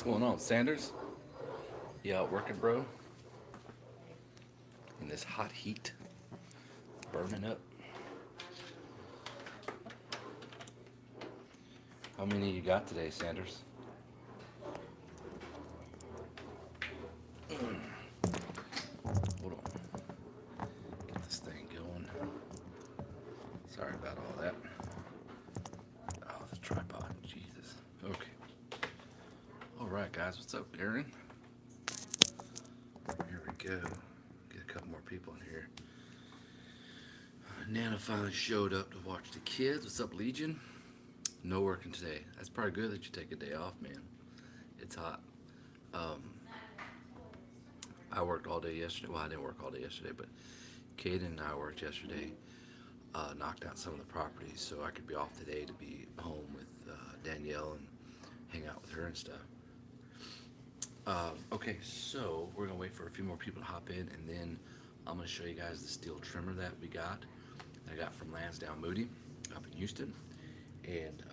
going on, Sanders? You out working, bro? In this hot heat, burning up. How many you got today, Sanders? Hold on. Get this thing going. Sorry about all that. Oh, the tripod. Jesus. Okay. All right, guys. What's up, Aaron? Here we go. Get a couple more people in here. Nana finally showed up to watch the kids. What's up, Legion? No working today. That's probably good that you take a day off, man. It's hot. Um, I worked all day yesterday. Well, I didn't work all day yesterday, but Kaden and I worked yesterday. Knocked out some of the properties so I could be off today to be home with Danielle and hang out with her and stuff. Okay, so we're gonna wait for a few more people to hop in, and then I'm gonna show you guys the steel trimmer that we got. That I got from Lansdowne Moody up in Houston, and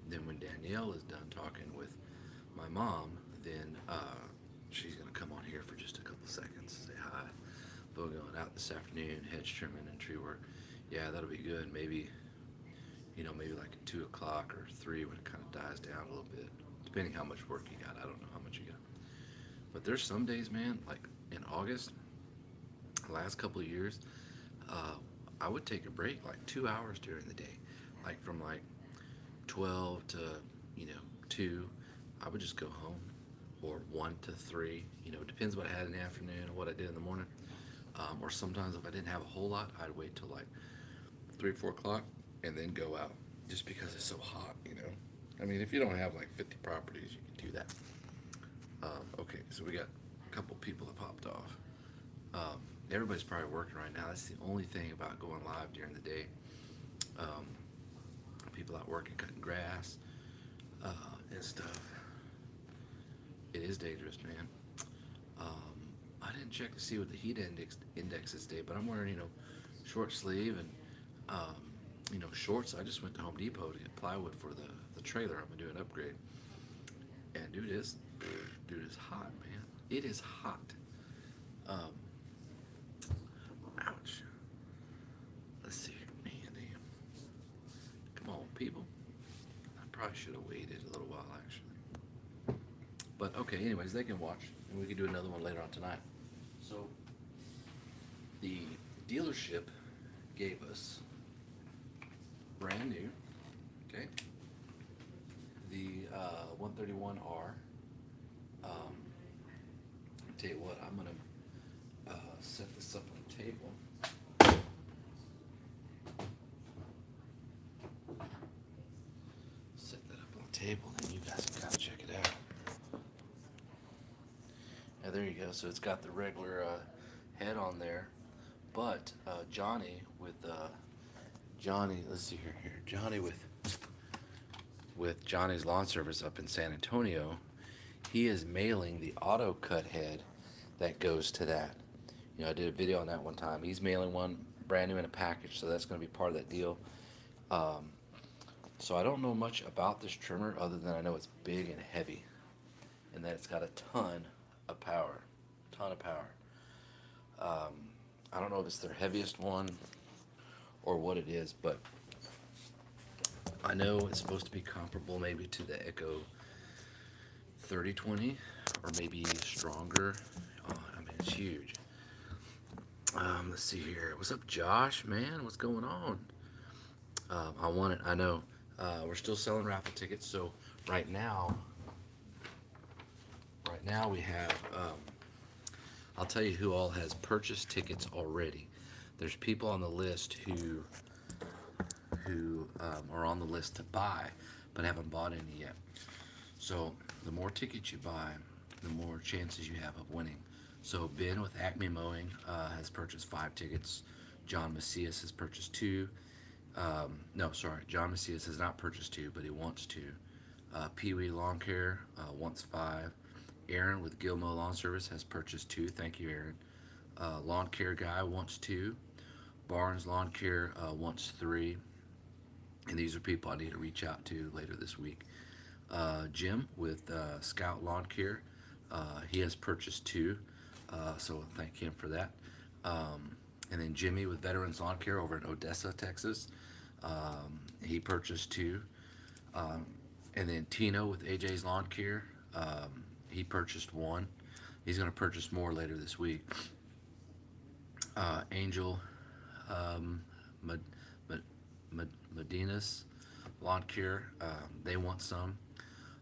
then when Danielle is done talking with my mom, then she's gonna come on here for just a couple seconds, say hi. But we're going out this afternoon, hedge trimming and tree work. Yeah, that'll be good. Maybe, maybe like at 2 o'clock or 3 when it kind of dies down a little bit, depending how much work you got. I don't know how much you got. But there's some days, man, like in August, the last couple of years, I would take a break like 2 hours during the day, like from like 12 to 2. I would just go home, or 1 to 3. It depends what I had in the afternoon and what I did in the morning. Or sometimes if I didn't have a whole lot, I'd wait till like 3, 4 o'clock and then go out, just because it's so hot. I mean, if you don't have like 50 properties, you can do that. Okay, so we got a couple people that popped off. Everybody's probably working right now. That's the only thing about going live during the day. People out working, cutting grass and stuff. It is dangerous, man. I didn't check to see what the heat index is today, but I'm wearing, short sleeve and, shorts. I just went to Home Depot to get plywood for the trailer. I'm gonna do an upgrade. And dude, it's hot, man. It is hot. Ouch. Let's see here. Man, damn. Come on, people. I probably should have waited a little while, actually. But okay, anyways, they can watch, and we can do another one later on tonight. So, the dealership gave us brand new, okay, the 131R. Tell you what, I'm gonna set this up on the table. Set that up on the table, and you guys can kind of check it out. Yeah, there you go. So it's got the regular head on there, but Johny with Johny. Let's see here. Johny with Johnny's Lawn Service up in San Antonio. He is mailing the auto cut head that goes to that. I did a video on that one time. He's mailing one brand new in a package, so that's going to be part of that deal. So I don't know much about this trimmer other than I know it's big and heavy, and that it's got a ton of power. I don't know if it's their heaviest one or what it is, but I know it's supposed to be comparable maybe to the Echo 3020, or maybe stronger. I mean, it's huge. Let's see here. What's up, Josh? Man, what's going on? I want it. I know. We're still selling raffle tickets. So right now we have. I'll tell you who all has purchased tickets already. There's people on the list who are on the list to buy, but haven't bought any yet. So the more tickets you buy, the more chances you have of winning. So Ben with Acme Mowing has purchased 5 tickets. John Macias has purchased 2. John Macias has not purchased 2, but he wants to. Pee Wee Lawn Care wants 5. Aaron with Gilmo Lawn Service has purchased 2. Thank you, Aaron. Lawn Care Guy wants 2. Barnes Lawn Care wants 3. And these are people I need to reach out to later this week. Jim with Scout Lawn Care. He has purchased two, so thank him for that. And then Jimmy with Veterans Lawn Care over in Odessa, Texas. He purchased two. And then Tino with AJ's Lawn Care. He purchased one. He's going to purchase more later this week. Angel Medina's Lawn Care. They want some.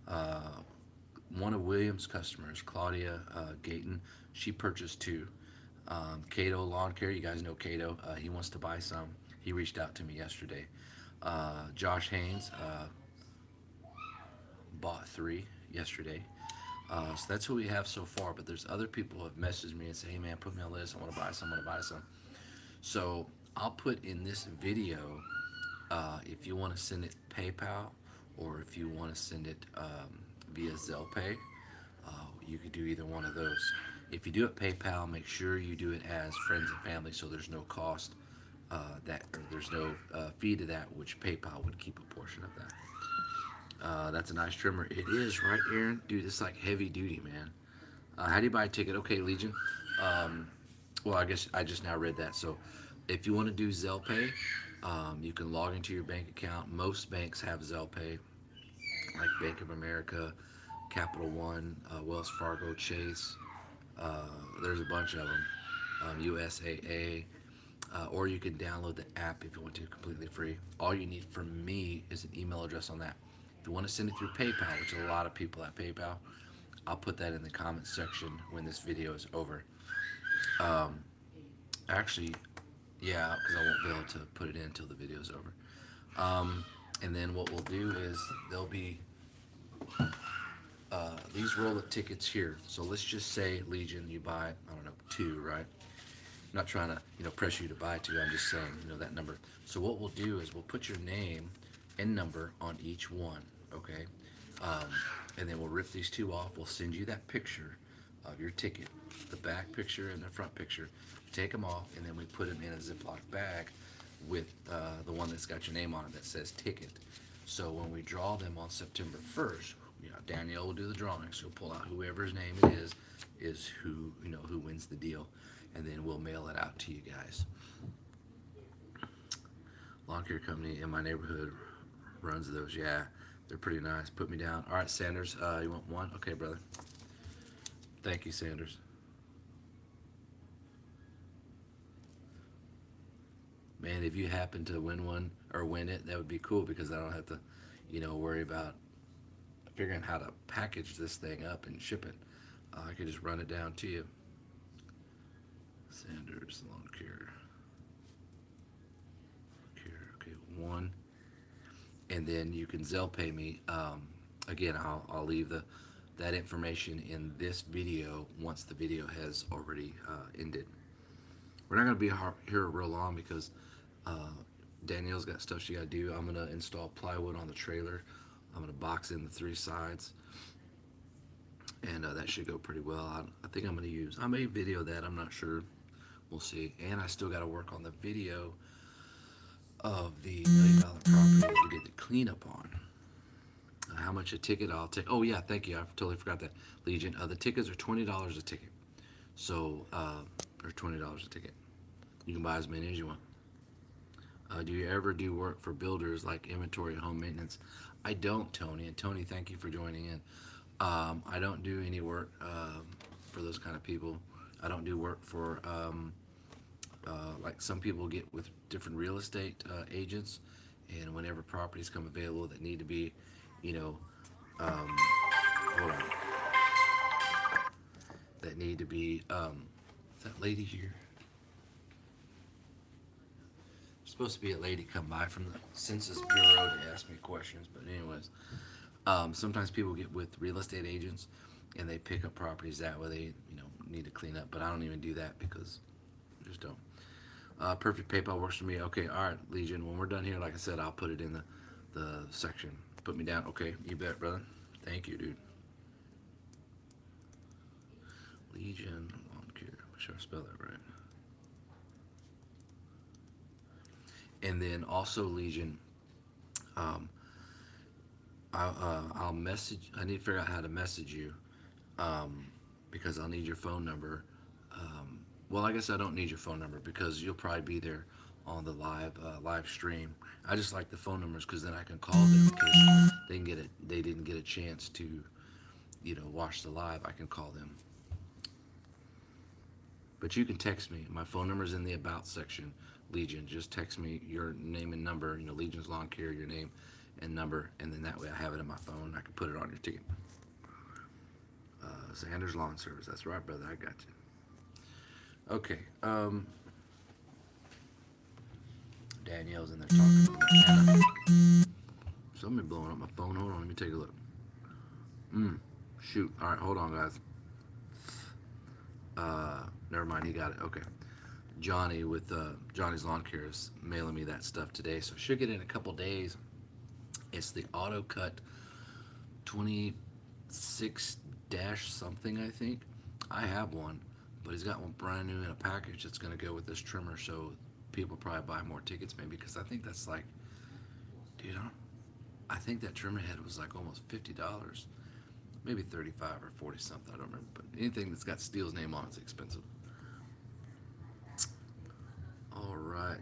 One of Williams' customers, Claudia Gayton, she purchased two. Cato Lawn Care, you guys know Cato. He wants to buy some. He reached out to me yesterday. Josh Haynes bought three yesterday. So that's who we have so far, but there's other people who have messaged me and say, hey man, put me on the list, I want to buy some, I want to buy some. So I'll put in this video, if you want to send it PayPal, or if you want to send it via Zelle Pay, you could do either one of those. If you do it PayPal, make sure you do it as friends and family, so there's no cost, or there's no fee to that, which PayPal would keep a portion of that. That's a nice trimmer. It is, right, Aaron? Dude, it's like heavy duty, man. How do you buy a ticket? Okay, Legion. Well, I guess I just now read that. So if you want to do Zelle Pay, you can log into your bank account. Most banks have Zelle Pay, like Bank of America, Capital One, Wells Fargo, Chase. There's a bunch of them. USAA. Or you can download the app if you want to, completely free. All you need from me is an email address on that. If you want to send it through PayPal, which is a lot of people at PayPal, I'll put that in the comments section when this video is over. Actually, yeah, because I won't be able to put it in until the video is over. And then what we'll do is there'll be these roll of tickets here. So let's just say, Legion, you buy, I don't know, two, right? I'm not trying to, press you to buy two. I'm just saying, that number. So what we'll do is we'll put your name and number on each one, okay? And then we'll rip these two off. We'll send you that picture of your ticket, the back picture and the front picture. Take them off, and then we put them in a Ziploc bag with the one that's got your name on it that says ticket. So when we draw them on September 1st, Danielle will do the drawing. She'll pull out whoever's name it is who, who wins the deal. And then we'll mail it out to you guys. Lawn care company in my neighborhood runs those. Yeah, they're pretty nice. Put me down. All right, Sanders, you want one? Okay, brother. Thank you, Sanders. Man, if you happen to win one or win it, that would be cool, because I don't have to, worry about figuring how to package this thing up and ship it. I could just run it down to you. Sanders Lawn Care. Okay, one. And then you can Zelle pay me. Again, I'll leave that information in this video once the video has already ended. We're not going to be here real long because Danielle's got stuff she got to do. I'm going to install plywood on the trailer. I'm going to box in the three sides. And that should go pretty well. I think I'm going to use, I may video that, I'm not sure. We'll see. And I still got to work on the video of the $1 million property that we did the cleanup on. How much a ticket I'll take. Oh yeah, thank you. I totally forgot that, Legion. The tickets are $20 a ticket. So, or $20 a ticket. You can buy as many as you want. Do you ever do work for builders like inventory and home maintenance? I don't, Tony. And Tony, thank you for joining in. I don't do any work for those kind of people. I don't do work for like some people get with different real estate agents, and whenever properties come available that need to be, hold on, that need to be, is that lady here? There's supposed to be a lady come by from the Census Bureau to ask me questions, but anyways, sometimes people get with real estate agents and they pick up properties that way they, need to clean up, but I don't even do that because I just don't. Perfect PayPal works for me. Okay, all right, Legion. When we're done here, like I said, I'll put it in the section. Put me down. Okay, you bet, brother. Thank you, dude. Legion Lawn Care. Make sure I spell that right. And then also, Legion, I'll message. I need to figure out how to message you, um, because I'll need your phone number. Well, I guess I don't need your phone number because you'll probably be there on the live stream. I just like the phone numbers because then I can call them in case they can get it. They didn't get a chance to, watch the live. I can call them. But you can text me. My phone number is in the about section. Legion, just text me your name and number. Legion's Lawn Care, your name and number, and then that way I have it in my phone. I can put it on your ticket. Sanders Lawn Service. That's right, brother. I got you. Okay. Danielle's in there talking. Somebody blowing up my phone. Hold on. Let me take a look. Shoot. All right. Hold on, guys. Never mind. He got it. Okay. Johny with Johnny's Lawn Care is mailing me that stuff today, so should get it in a couple days. It's the Auto Cut 26 dash something, I think. I have one, but he's got one brand new in a package that's going to go with this trimmer, so people probably buy more tickets maybe, because I think that's like, dude, I think that trimmer head was like almost $50, maybe 35 or 40 something, I don't remember, but anything that's got STIHL's name on it's expensive. All right.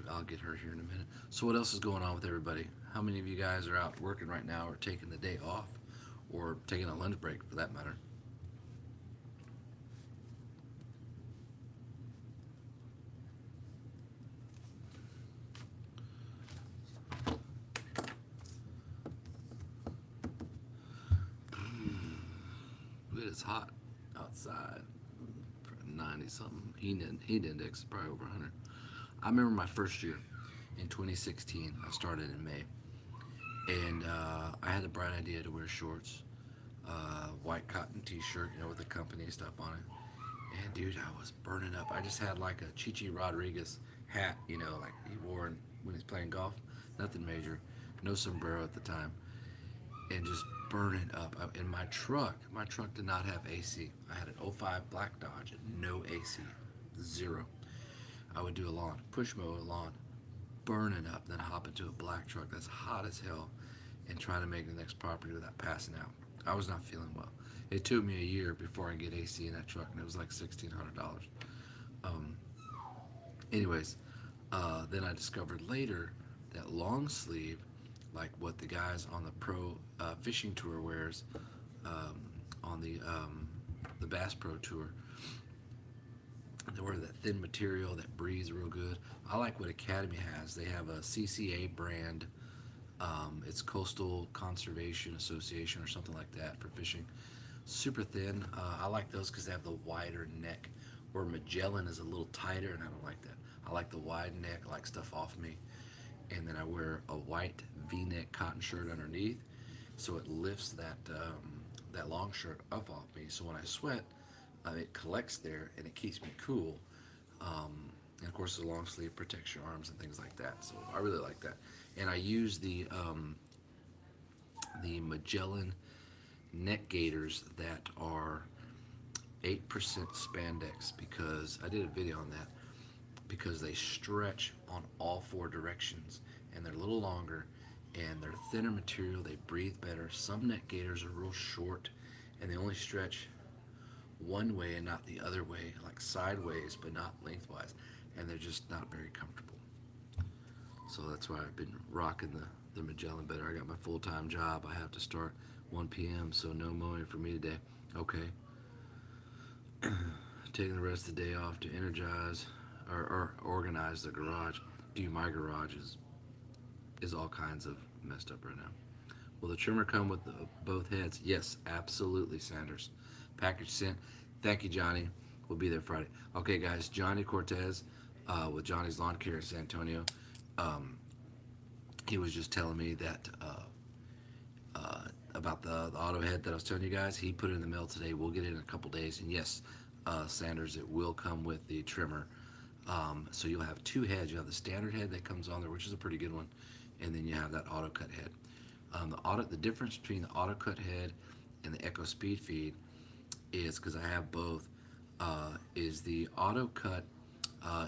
I'll get her here in a minute. So what else is going on with everybody? How many of you guys are out working right now or taking the day off or taking a lunch break for that matter? It is hot outside. 90 something. Heat index is probably over 100. I remember my first year in 2016. I started in May, and I had the bright idea to wear shorts, white cotton T-shirt, with the company stuff on it. And dude, I was burning up. I just had like a Chichi Rodriguez hat, like he wore when he's playing golf. Nothing major, no sombrero at the time, and just burning up. In my truck did not have AC. I had an '05 Black Dodge, no AC, zero. I would do a lawn, push mow a lawn, burning up, then hop into a black truck that's hot as hell and try to make the next property without passing out. I was not feeling well. It took me a year before I get AC in that truck, and it was like $1,600. Anyways, then I discovered later that long sleeve, like what the guys on the pro fishing tour wears, on the Bass Pro Tour, they wear that thin material that breathes real good. I like what Academy has. They have a CCA brand. It's Coastal Conservation Association or something like that for fishing. Super thin. I like those because they have the wider neck, where Magellan is a little tighter, and I don't like that. I like the wide neck. I like stuff off me. And then I wear a white V-neck cotton shirt underneath, so it lifts that long shirt up off me. So when I sweat, it collects there and it keeps me cool. And of course, the long sleeve protects your arms and things like that. So I really like that. And I use the Magellan neck gaiters that are 8% spandex, because I did a video on that, because they stretch on all four directions and they're a little longer and they're thinner material. They breathe better. Some neck gaiters are real short and they only stretch one way and not the other way, like sideways but not lengthwise, and they're just not very comfortable. So that's why I've been rocking the Magellan better. I got my full-time job. I have to start 1 p.m. so no mowing for me today. Okay. Taking the rest of the day off to energize or organize the garage. Dude, my garage is all kinds of messed up right now. Will the trimmer come with both heads? Yes, absolutely, Sanders. Package sent. Thank you, Johnny. We'll be there Friday. Okay, guys, Johnny Cortez with Johnny's Lawn Care in San Antonio. He was just telling me that about the auto head that I was telling you guys. He put it in the mail today. We'll get it in a couple days. And yes, Sanders, it will come with the trimmer. So you'll have two heads. You have the standard head that comes on there, which is a pretty good one, and then you have that auto cut head. The difference between the auto cut head and the Echo Speed Feed is, because I have both, is the auto cut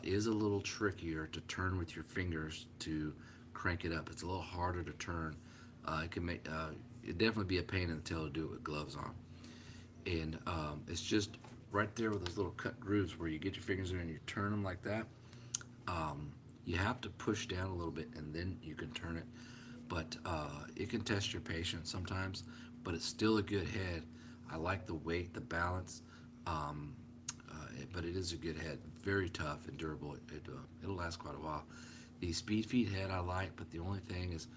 is a little trickier to turn with your fingers to crank it up. It's a little harder to turn. It can make it definitely be a pain in the tail to do it with gloves on. And it's just right there with those little cut grooves where you get your fingers in and you turn them like that. You have to push down a little bit and then you can turn it. But it can test your patience sometimes, but it's still a good head. I like the weight, the balance, but it is a good head. Very tough and durable. It'll last quite a while. The Speed Feed head I like, but the only thing is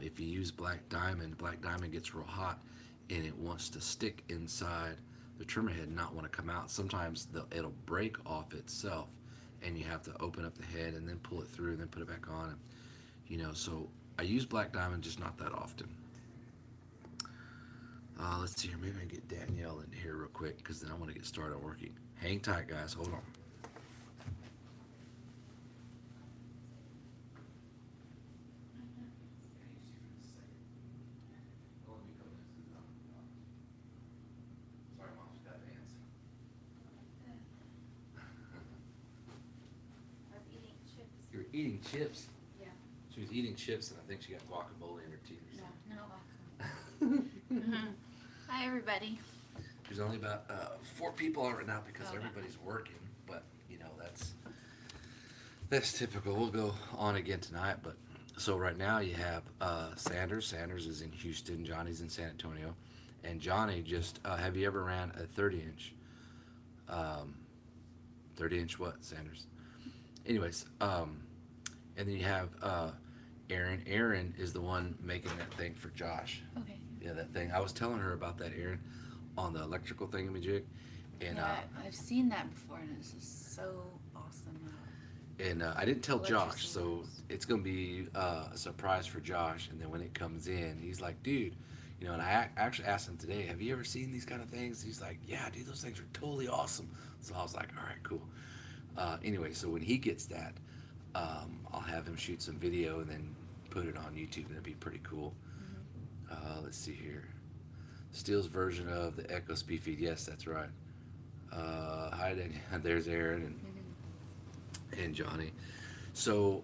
if you use Black Diamond gets real hot and it wants to stick inside the trimmer head and not want to come out. Sometimes it'll break off itself and you have to open up the head and then pull it through and then put it back on. And, so I use Black Diamond, just not that often. Let's see here. Maybe I can get Danielle in here real quick because then I want to get started working. Hang tight, guys. Hold on. Sorry, Mom, she's got hands. I was eating chips. You were eating chips. Yeah. She was eating chips, and I think she got guacamole in her teeth or something. No. Hi, everybody. There's only about 4 people on right now because Oh, yeah. everybody's working, but that's typical. We'll go on again tonight, but so right now you have Sanders. Sanders is in Houston. Johnny's in San Antonio, and Johny just have you ever ran a 30-inch? 30-inch what, Sanders? Anyways, and then you have Aaron. Aaron is the one making that thing for Josh. Okay. Yeah, that thing. I was telling her about that, Aaron, on the electrical thingamajig, and Yeah, I've seen that before, and it's just so awesome. I didn't tell Josh, Electricity so works. it's gonna be a surprise for Josh. And then when it comes in, he's like, "Dude," and I actually asked him today, "Have you ever seen these kind of things?" He's like, "Yeah, dude, those things are totally awesome." So I was like, "All right, cool." Anyway, so when he gets that, I'll have him shoot some video and then put it on YouTube, and it'll be pretty cool. Let's see here. STIHL's version of the Echo Speed Feed. Yes, that's right. Hi, Danielle. There's Aaron and Johny. So,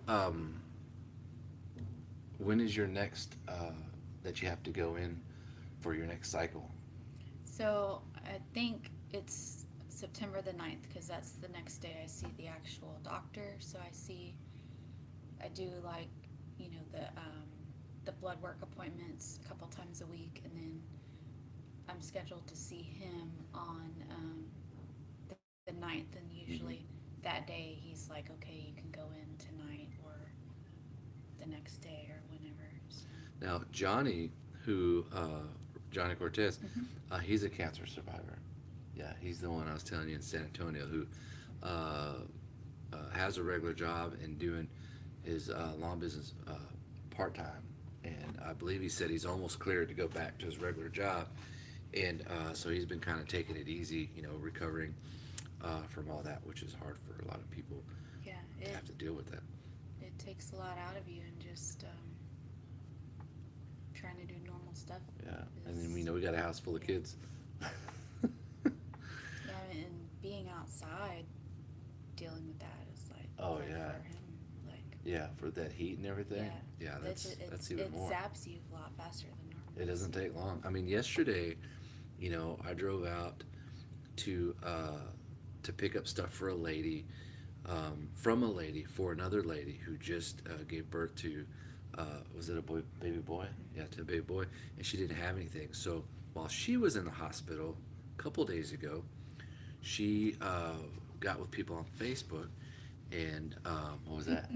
when is your next that you have to go in for your next cycle? So I think it's September the 9th because that's the next day I see the actual doctor. So I do like, the blood work appointments a couple times a week, and then I'm scheduled to see him on the 9th, and usually that day he's like, okay, you can go in tonight or the next day or whenever. So. Now, Johny, Johny Cortez, he's a cancer survivor. Yeah, he's the one I was telling you in San Antonio who has a regular job and doing his lawn business part-time. And I believe he said he's almost cleared to go back to his regular job. And so he's been kind of taking it easy, recovering from all that, which is hard for a lot of people Yeah, to have to deal with that. it takes a lot out of you, and just trying to do normal stuff. Yeah, and then we got a house full of kids. Yeah, and being outside, dealing with that is like. Oh, for yeah. him, like. Yeah, for that heat and everything. Yeah. Yeah, that's even more. It zaps you a lot faster than normal. It doesn't take long. I mean, yesterday, I drove out to pick up stuff for a lady, from a lady for another lady who just gave birth to, was it a baby boy? Yeah, to a baby boy, and she didn't have anything. So while she was in the hospital a couple days ago, she got with people on Facebook, and what was that?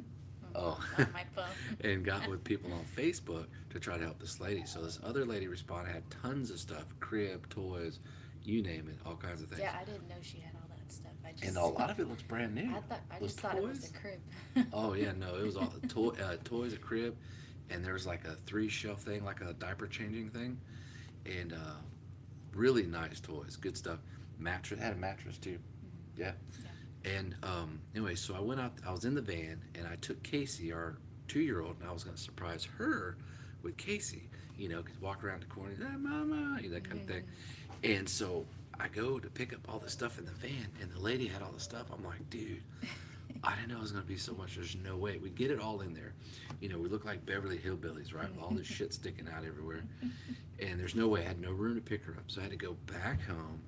Oh, On my phone. and got with people on Facebook to try to help this lady. So this other lady responded, had tons of stuff, crib, toys, you name it, all kinds of things. Yeah, I didn't know she had all that stuff. And a lot of it looks brand new. I Those just thought it was toys? a crib. Oh yeah, no, it was all toys, a crib, and there was like a 3-shelf thing, like a diaper changing thing, and really nice toys, good stuff. Mattress, had a mattress too. Yeah. And anyway, so I went out. I was in the van, and I took Casey, our 2-year-old, and I was going to surprise her with Casey. Could walk around the corner, hey, mama, that kind of thing. And so I go to pick up all the stuff in the van, and the lady had all the stuff. I'm like, dude, I didn't know it was gonna be so much. There's no way. We get it all in there. You know, we look like Beverly Hillbillies, right? With all this shit sticking out everywhere. And there's no way. I had no room to pick her up. So I had to go back home,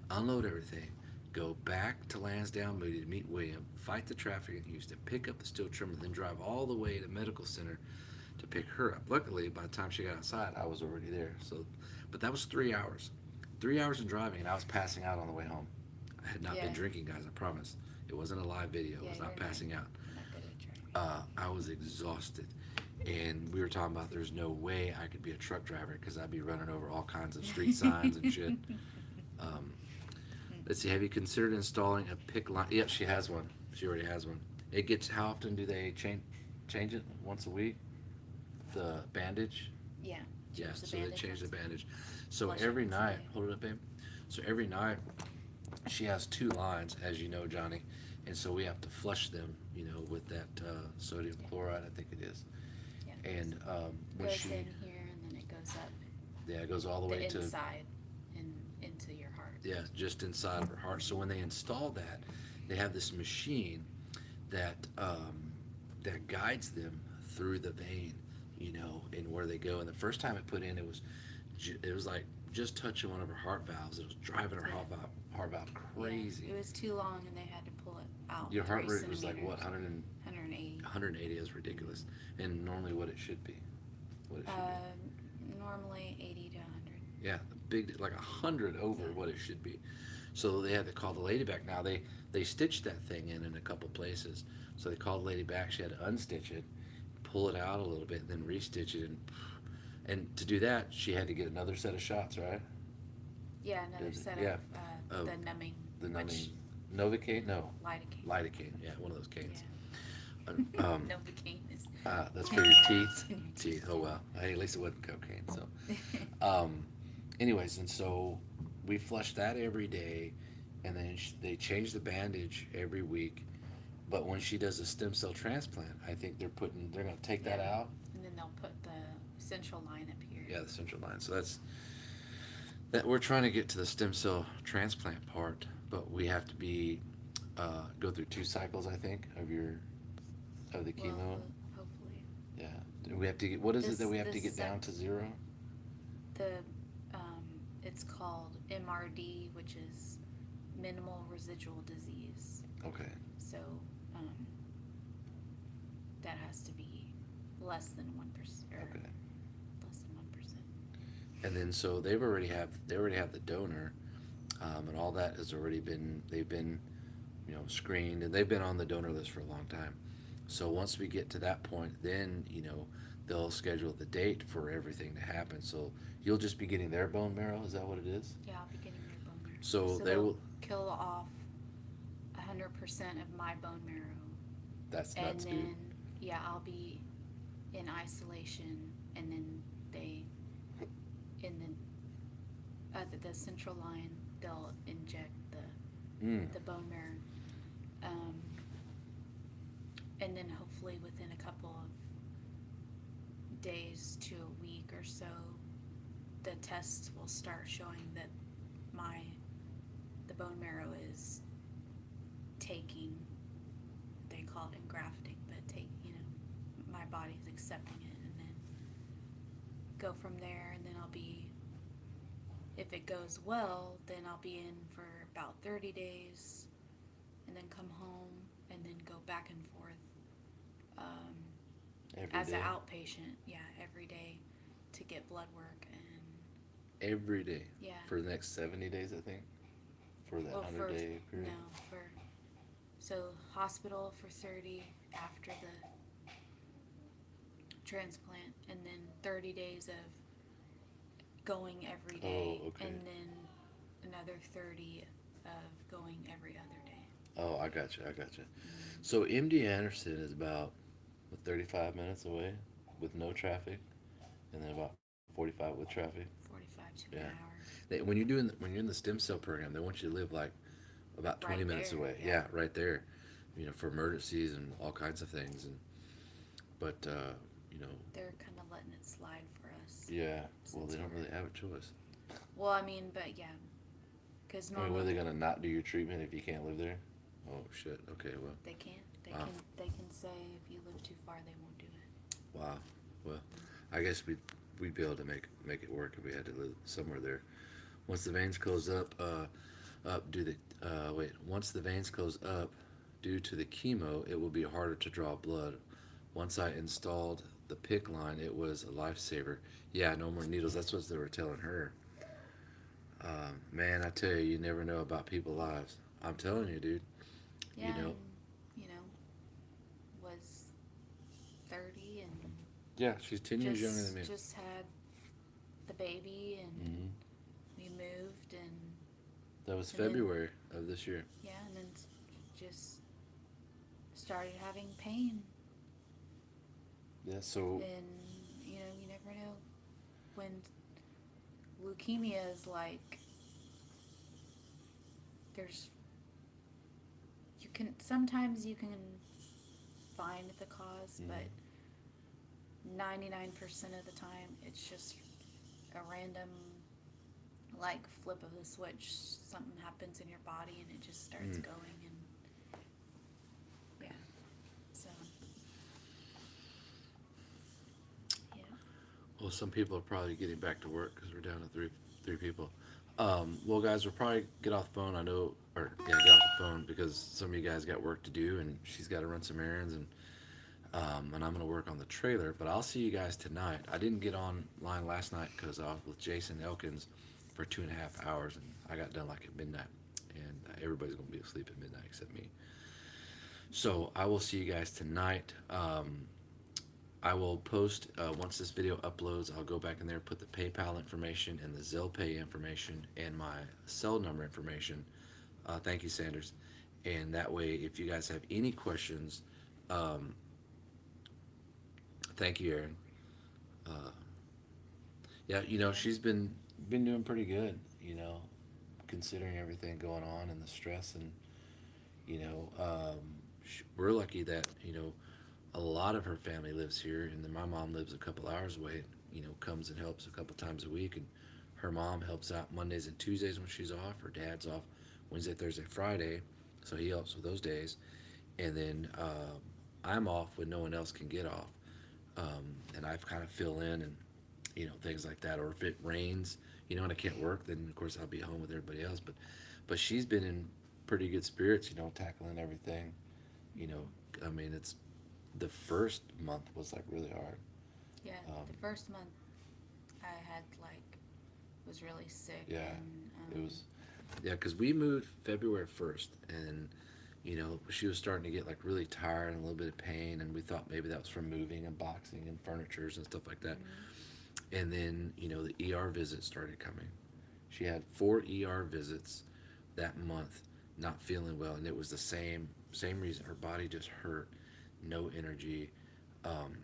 unload everything, go back to Lansdowne Moody to meet William, fight the traffic in Houston, pick up the steel trimmer, then drive all the way to medical center to pick her up. Luckily, by the time she got outside, I was already there. So, but that was 3 hours. 3 hours of driving, and I was passing out on the way home. I had not Yeah. been drinking, guys. I promise. It wasn't a live video. I Yeah, was not you're passing out. not good at driving. I was exhausted, and we were talking about there's no way I could be a truck driver because I'd be running over all kinds of street signs and shit. Um, let's see. Have you considered installing a pick line? Yep, she has one. She already has one. It gets. How often do they change it? Once a week. The bandage. Yeah. Yeah. Change the So they bandage change the once. bandage. So Flush it every once a night, day. hold it up, babe. So every night, she has 2 lines, as you know, Johnny, and so we have to flush them, you know, with that sodium chloride, I think it is. Yeah. And when Goes she, in here and then it goes up yeah, it goes all the way the to, inside and into your heart. yeah, just inside of her heart. So when they install that, they have this machine that that guides them through the vein, you know, and where they go. And the first time it put in, it was like just touching one of her heart valves. It was driving her heart valve crazy. Yeah, it was too long and they had to pull it out. Your heart 3 rate was like what, 180. 180 is ridiculous, and normally what it should be. What it should be. Normally 80 to 100. Yeah, big, like 100 over what it should be. So they had to call the lady back. Now they stitched that thing in a couple places. So they called the lady back. She had to unstitch it, pull it out a little bit, then restitch it, and to do that she had to get another set of shots, right? Yeah, another set yeah, of the numbing. The numbing, which, Novocaine, no, lidocaine. lidocaine. Yeah, one of those canes. Yeah. Novocaine is. That's for your teeth. Teeth. Oh well. Hey, at least it wasn't cocaine. So, anyways, and so we flush that every day, and then they change the bandage every week. But when she does a stem cell transplant, I think they're gonna take that out. And then they'll put the central line up here. Yeah, the central line. So that we're trying to get to the stem cell transplant part, but we have to go through 2 cycles, I think, of the chemo. Well, hopefully. Yeah. Do we have to get, what is it that we have to This get down to 0? It's called MRD, which is minimal residual disease. Okay. So that has to be less than 1%. Okay. Less than 1%. And then so they already have the donor, and all that has already been, they've been, you know, screened, and they've been on the donor list for a long time. So once we get to that point, then, you know, they'll schedule the date for everything to happen. So you'll just be getting their bone marrow. Is that what it is? Yeah, I'll be getting their bone marrow. So they they'll will. kill off 100% of my bone marrow. That's And good. then, yeah, I'll be in isolation, and then the central line, they'll inject the bone marrow. And then hopefully within a couple of days to a week or so, the tests will start showing that the bone marrow is taking, they call it engrafting, but my body's accepting it, and then go from there. And then I'll be, if it goes well, then I'll be in for about 30 days and then come home and then go back and forth Every as day. an outpatient, every day to get blood work. And Every day. Yeah. For the next 70 days, I think. For that 100-day period. No, so hospital for 30 after the transplant, and then 30 days of going every day. Oh, okay. And then another 30 of going every other day. Oh, I got you. So MD Anderson is about 35 minutes away with no traffic, and then about 45 with traffic. 45 to an hour. When you're in the stem cell program, they want you to live like about 20 Right minutes there, away. yeah. Right there. You know, for emergencies and all kinds of things. But you know. They're kind of letting it slide for us. Yeah. Well, Since they don't we're- really have a choice. Well, I mean, but yeah, because I mean, normally were they gonna not do your treatment if you can't live there? Oh shit. Okay. Well. They can't. Wow. They can say if you live too far, they won't do it. Wow. Well, I guess we'd be able to make it work if we had to live somewhere there. Once the veins close up do the wait. Once the veins close up due to the chemo, it will be harder to draw blood. Once I installed the PIC line, it was a lifesaver. Yeah, no more needles. That's what they were telling her. Man, I tell you, you never know about people's lives. I'm telling you, dude. Yeah, You and know. you know, was 30 and Yeah, she's 10 years younger than me. just had the baby, and Hmm. we moved, That was and then February of this year. yeah, and then just started having pain, Yeah. So. and you never know when leukemia is like there's sometimes you can find the cause, Mhm. but 99% of the time it's just a random like flip of the switch. Something happens in your body and it just starts Mm. going, and yeah. So yeah. Well, some people are probably getting back to work because we're down to three people. Well, guys, we'll probably get off the phone. I know, or yeah, get off the phone because some of you guys got work to do, and she's got to run some errands, and I'm gonna work on the trailer. But I'll see you guys tonight. I didn't get online last night because I was with Jason Elkins for 2.5 hours, and I got done like at midnight, and everybody's gonna be asleep at midnight except me. So I will see you guys tonight. I will post once this video uploads. I'll go back in there, put the PayPal information and the Zelle Pay information and my cell number information. Thank you, Sanders. And that way, if you guys have any questions, um, thank you, Aaron. Uh, yeah, Yeah. she's been doing pretty good. Considering everything going on and the stress, and we're lucky that a lot of her family lives here, and then my mom lives a couple hours away. Comes and helps a couple times a week, and her mom helps out Mondays and Tuesdays when she's off. Her dad's off Wednesday, Thursday, Friday, so he helps with those days. And then I'm off when no one else can get off, and I kind of fill in and things like that. Or if it rains, and I can't work, then of course I'll be home with everybody else. But she's been in pretty good spirits, tackling everything. You know, I mean, it's the first month was like really hard. Yeah, Um, the first month I had was really sick, yeah, and it was. Yeah, because we moved February 1st, and she was starting to get like really tired and a little bit of pain, and we thought maybe that was from moving and boxing and furnitures and stuff like that. mhm. And then the ER visits started coming. She had 4 ER visits that month, not feeling well, and it was the same reason. Her body just hurt, no energy. Um,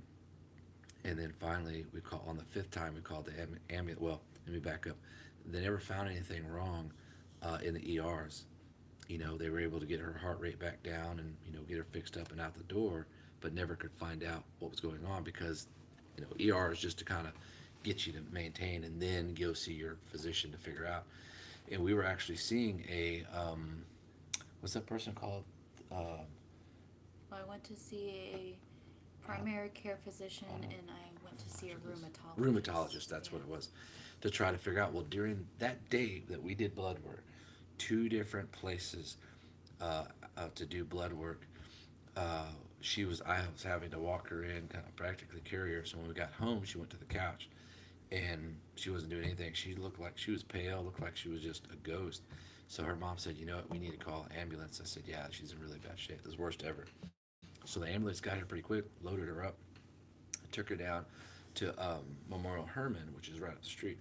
and then finally, we call on the fifth time we called the ambulance. Well, let me back up. They never found anything wrong in the ERs. They were able to get her heart rate back down and get her fixed up and out the door, but never could find out what was going on because ER is just to kind of get you to maintain and then go see your physician to figure out. And we were actually seeing a what's that person called? Uh, Well, I went to see a primary care physician, and I went to see a rheumatologist. rheumatologist. That's Yeah. what it was, to try to figure out. Well, during that day that we did blood work, 2 different places to do blood work. Uh, I was having to walk her in, kind of practically carry her. So when we got home, she went to the couch, and she wasn't doing anything. She looked like she was pale, looked like she was just a ghost. So her mom said, "You know what? We need to call an ambulance." I said, "Yeah, she's in really bad shape. It's worst ever." So the ambulance got here pretty quick, loaded her up, took her down to Memorial Hermann, which is right up the street.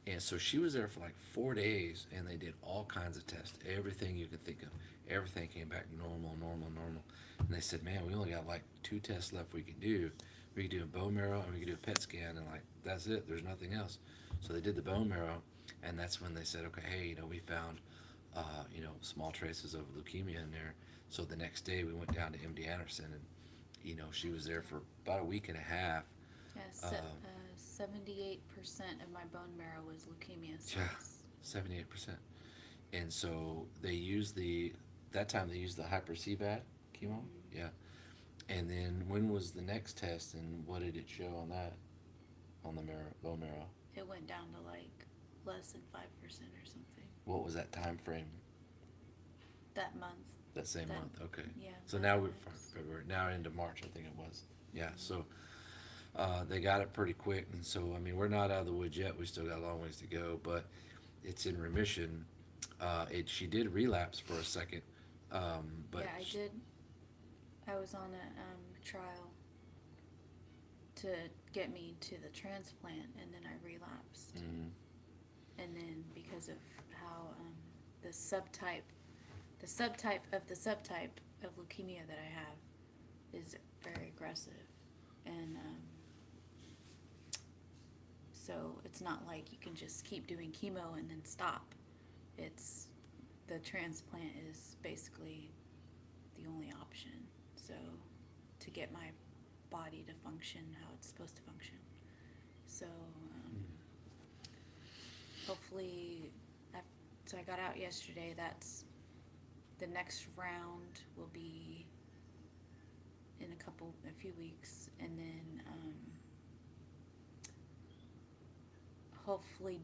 And so she was there for like 4 days, and they did all kinds of tests, everything you could think of. Everything came back normal, normal, normal. And they said, "Man, we only got like 2 tests left we can do. We can do a bone marrow and we can do a PET scan, and like that's it. There's nothing else." So they did the bone marrow, and that's when they said, "Okay, hey, we found, small traces of leukemia in there." So the next day we went down to MD Anderson, and she was there for about a week and a half. Yeah, Uh, 78% of my bone marrow was leukemia yeah, cells. 78%. And so they used the that time they used the hyper-CVAD chemo. Yeah. And then when was the next test, and what did it show on that? On the bone marrow. It went down to like less than 5% or something. What was that time frame? That month. That same That- month. Okay. Yeah. So that now we're month. February. Now into March, I think it was. Yeah. So they got it pretty quick, and so I mean we're not out of the woods yet. We still got a long ways to go, but it's in remission. She did relapse for a second, but Yeah, I did. I was on a trial to get me to the transplant, and then I relapsed. Mhm. And then because of how the subtype of the subtype of leukemia that I have is very aggressive, and so it's not like you can just keep doing chemo and then stop. It's the transplant is basically the only option. So to get my body to function how it's supposed to function. So hopefully, so I got out yesterday. That's the next round will be in a few weeks, and then hopefully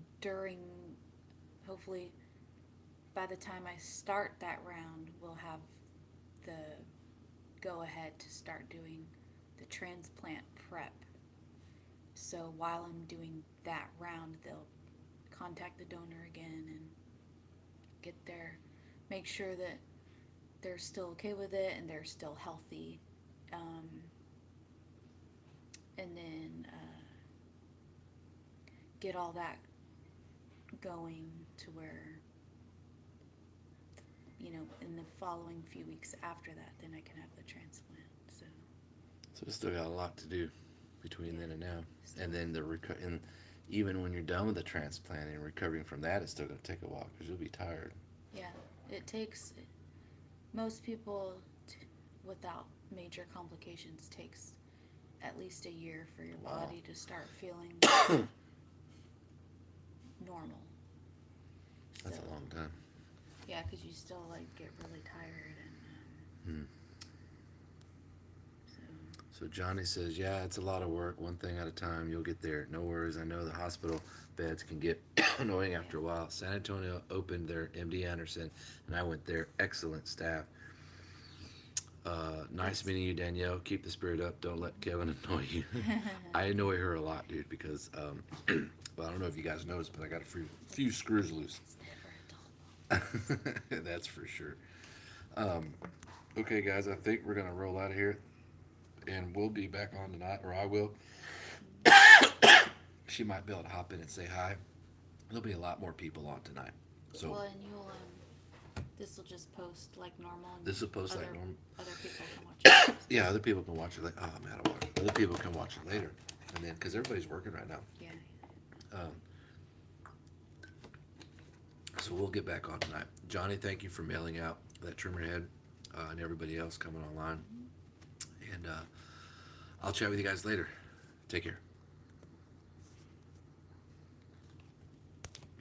by the time I start that round, we'll have the go ahead to start doing the transplant prep. So while I'm doing that round, they'll contact the donor again and make sure that they're still okay with it and they're still healthy. And then get all that going to where, in the following few weeks after that, then I can have the transplant. So we still got a lot to do between then and now. Still. And then and even when you're done with the transplant and recovering from that, it's still going to take a while because you'll be tired. Yeah, it takes, most people without major complications takes at least a year for your Wow. body to start feeling normal. That's So, a long time. yeah, because you still get really tired and So Johnny says, yeah, it's a lot of work, one thing at a time, you'll get there. No worries, I know the hospital beds can get annoying after a while. San Antonio opened their MD Anderson, and I went there. Excellent staff. Nice meeting you, Danielle. Keep the spirit up. Don't let Kevin annoy you. I annoy her a lot, dude, because, well, I don't know if you guys noticed, but I got a few screws loose. it's never a dull moment. That's for sure. Okay, guys, I think we're going to roll out of here. And we'll be back on tonight, or I will. She might be able to hop in and say hi. There'll be a lot more people on tonight. So Well, and you'll this will just post like normal. And this will post like normal. Other people can watch it. Yeah, other people can watch it. Like, oh man, I watch it. Other people can watch it later, and then because everybody's working right now. Yeah. So we'll get back on tonight. Johnny, thank you for mailing out that trimmer head, and everybody else coming online. And I'll chat with you guys later. Take care.